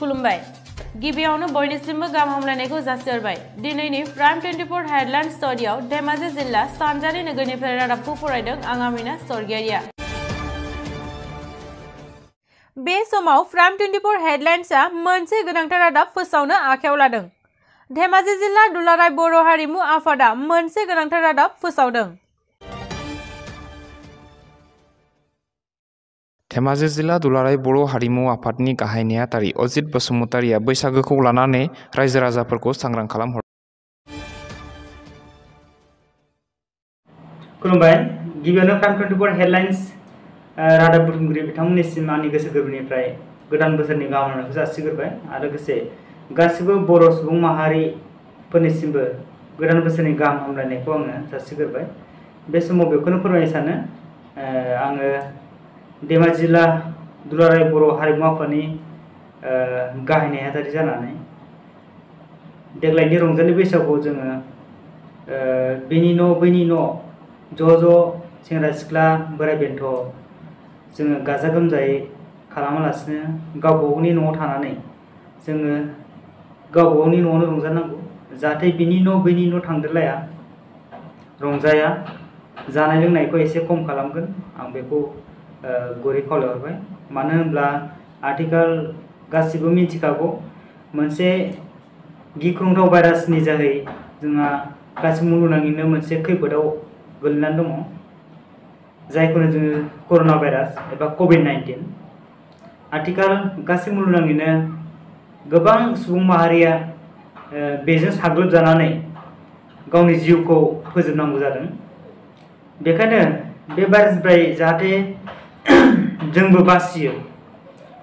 खुलुमबाय गिबियावनो बयनिसिमबो गाहाम हामलायनायखौ जासिहरबाय दिनैनि प्राइम 24 हेडलाइन स्टुडियाव धेमाजि जिल्ला सानजारि नोगोरनिफ्राय रादाबखौ फरायदों आं आमिना सरगियारिया बे समाव प्राइम 24 हेडलाइन्सआ मोनसे गोनांथार रादाब फोसावनो आखायाव लादों धेमाजि जिल्ला दुलाराय बर' हारिमु आफादा मोनसे गोनांथार रादाब फोसावदों धेमाजि जिल्ला दुलाराय बर' हारिमु आफादनि गाहाय नेहाथारि अजित बसुमतारिया बैसागोखौ लानानै रायजो राजाफोरखौ सांग्रां खालामहर खुलुमबाय गिबियावनो प्राइम 24 हेडलाइन्स रादाब बुथुमगिरि बिथांमोननिसिम आंनि गोसो गोरबोनिफ्राय गोदान बोसोरनि गाहाम हामलायनायखौ जासिग्रोबाय आरो लोगोसे गासिबो बर' सुबुं माहारिफोरनिसिमबो गोदान बोसोरनि गाहाम हामलायनायखौ आङो जासिग्रोबाय बे समाव बेखौनो फोरमायनो सानो आङो धेमाजि जिल्ला दुलाराय बर' हारिमु आफादनि गाहाय नेहाथारि जानानै देग्लायनि रंजालि बैसागुआव जोङो बेनि न' बैनि न' ज' सेंग्रा सिख्ला बोराइ बेन्थ' जोङो गाजा गोमजायै खालामालासिनो गावबा गावनि न'आव थानानै जोङो गावबा गावनि न'आवनो रंजानांगौ जाहाथे बिनि न' बैनि न' थांदेरलाया रंजाया जानाय लोंनायखौ एसे खम खालामगोन आं बेखौ गुरै खावलायहरबाय मानो होनब्ला आथिखाल गासिबो मिथिखागौ मोनसे गिख्रंथाव भाइरासनि जोहै जोंहा गासिबो मुलुगनाङैनो मोनसे खैफोदाव गोलैनानै दङ जायखौनो जोङो कर'ना भाइरास एबा कभिड-19 आथिखाल गासिबो मुलुगनाङैनो गोबां सुबुं माहारिया बेजों साग्लोबजानानै गावनि जिउखौ फोजोबनांगौ जादों बेखायनो बे भाइरासनिफ्राय जाहाथे जोंबो बासियो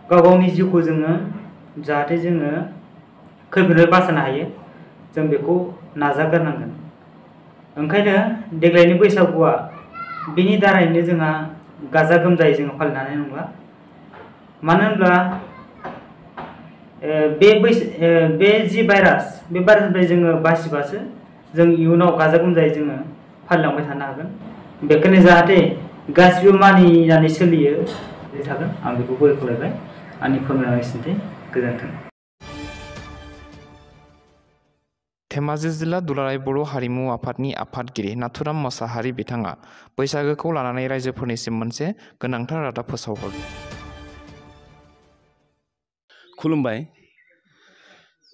गाव गावनि जिउखौ जोङो जाहाथे जोङो खैफोदनिफ्राय बासायनो हायो जों बेखौ नाजाग्रोनांगोन ओंखायनो देग्लायनि बैसागुआ बेनि दारैनो जोंहा गाजा गोमजायै जोङो फालिनो हानाय नंला मानो होनब्ला बे जि भाइरास बे भाइरासनिफ्राय जोङो बासिबासो जों इयुनाव गाजा गोमजायै जोङो फालिलांबाय थानो हागोन बेखायनो जाहाथे गासिबो मानिनानै सोलियो थागोन आं बेखौ गुरै खावलायबाय आंनि फोरमायनाय एसेनोसै गोजोन्थों धेमाजि जिल्ला दुलाराय बर' हारिमु आफादनि आफादगिरि नाथुराम मोसाहारि बिथाङा बैसागोखौ लानानै रायजोफोरनिसिम मोनसे गोनांथार रादाब फोसावहरदों खुलुमबाय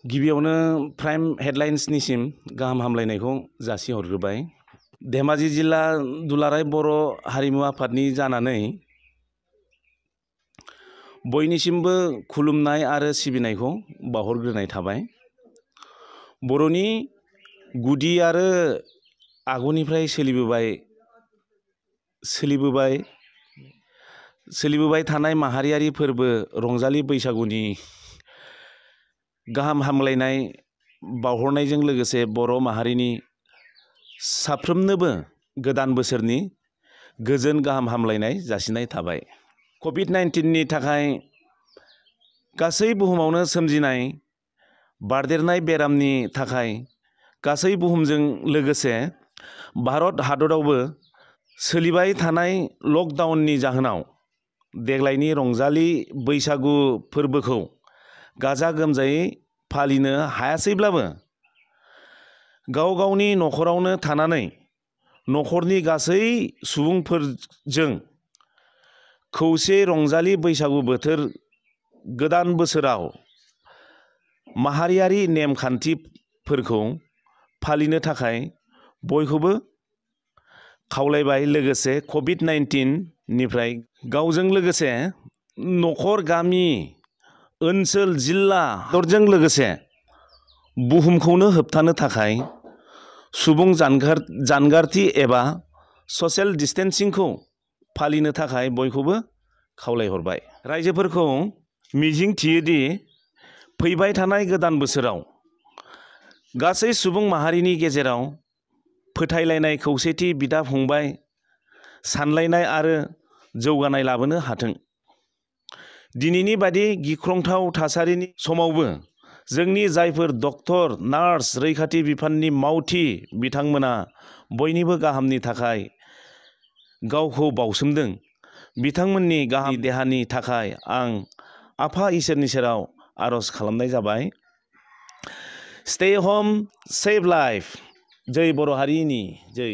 गिबियावनो प्राइम हेडलाइन्सनिसिम गाहाम हामलायनायखौ जासिहरग्रोबाय धेमाजि जिल्ला दुलाराय बर' हारिमु आफादनि जानानै बयनिसिमबो खुलुमनाय आरो सिबिनायखौ बावहरग्रोनाय थाबाय बर'नि गुदि आरो आगुनिफ्राय सोलिबोबाय थानाय माहारियारि फोरबो रंजालि बैसागुनि गाहाम हामलायनाय बावहरनायजों लोगोसे बर' माहारिनि साफ्रोमनोबो गोदान बोसोरनि गोजोन गाहाम हामलायनाय जासिनाय थाबाय कभिड-19नि थाखाय गासै बुहुमावनो सोमजिनाय बारदेरनाय बेरामनि थाखाय गासै बुहुमजों लोगोसे भारत हादरावबो सोलिबाय थानाय लकडाउननि जाहोनाव देग्लायनि रंजालि बैसागु फोरबोखौ गाजा गोमजायै फालिनो हायासैब्लाबो गाव गावनि न'खरावनो थानानै न'खरनि गासै सुबुंफोरजों खौसे रंजालि बैसागु बोथोर गोदान बोसोराव माहारियारि नेमखान्थिफोरखौ फालिनो थाखाय बयखौबो खावलायबाय लोगोसे कभिड-19निफ्राय गावजों लोगोसे न'खर गामि ओनसोल जिल्ला हादरजों लोगोसे बुहुमखौनो होबथानो थाखाय सुबुं जानगारथि एबा ससियेल डिस्टेन्सिंखौ फालिनो थाखाय बयखौबो खावलायहरबाय रायजोफोरखौ मिजिं थियोदि फैबाय थानाय गोदान बोसोराव गासै सुबुं माहारिनि गेजेराव फोथायलायनाय खौसेथि बिदा फंबाय सानलायनाय आरो जौगानाय लाबोनो हाथों दिनैनि बादि गिख्रंथाव थासारिनि समावबो जोंनि जायफोर डक्टर नार्स रैखाथि बिफाननि मावथि बिथांमोना बयनिबो गाहामनि थाखाय गावखौ बावसोमदों बिथांमोननि गाहाम देहानि थाखाय आं आफा इसोरनि सेराव आर'ज खालामनाय जाबाय। स्टे ह'म सेभ लाइफ। जै बर' हारिनि जै।